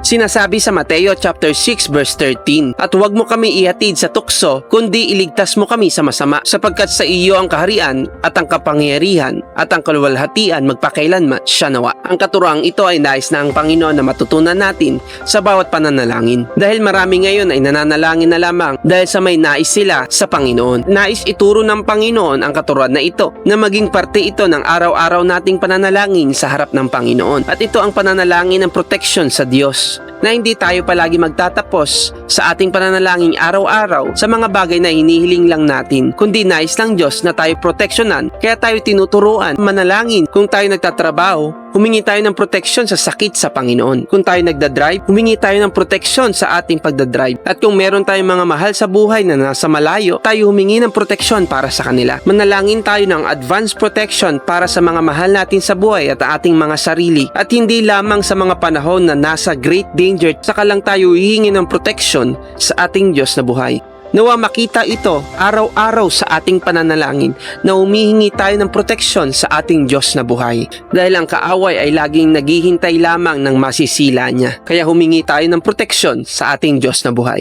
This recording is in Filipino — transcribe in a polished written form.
Sinasabi sa Mateo chapter 6 verse 13, "At huwag mo kami ihatid sa tukso, kundi iligtas mo kami sa masama, sapagkat sa iyo ang kaharian at ang kapangyarihan at ang kaluwalhatian magpakailanman siya nawa." Ang katuroang ito ay nais na ang Panginoon na matutunan natin sa bawat pananalangin. Dahil marami ngayon ay nananalangin na lamang dahil sa may nais sila sa Panginoon. Nais ituro ng Panginoon ang katuroan na ito, na maging parte ito ng araw-araw nating pananalangin sa harap ng Panginoon. At ito ang pananalangin ng protection sa Diyos, na hindi tayo palagi magtatapos sa ating pananalangin araw-araw sa mga bagay na hinihiling lang natin, kundi nais ng Diyos na tayo proteksyonan, kaya tayo tinuturuan manalangin. Kung tayo nagtatrabaho, humingi tayo ng proteksyon sa sakit sa Panginoon. Kung tayo nagdadrive, humingi tayo ng proteksyon sa ating pagdadrive. At kung meron tayong mga mahal sa buhay na nasa malayo, tayo humingi ng proteksyon para sa kanila. Manalangin tayo ng advanced protection para sa mga mahal natin sa buhay at ating mga sarili. At hindi lamang sa mga panahon na nasa great danger, saka lang tayo hihingi ng protection sa ating Diyos na buhay. Nawa makita ito araw-araw sa ating pananalangin, na humihingi tayo ng proteksyon sa ating Diyos na buhay. Dahil ang kaaway ay laging naghihintay lamang ng masisila niya. Kaya humingi tayo ng proteksyon sa ating Diyos na buhay.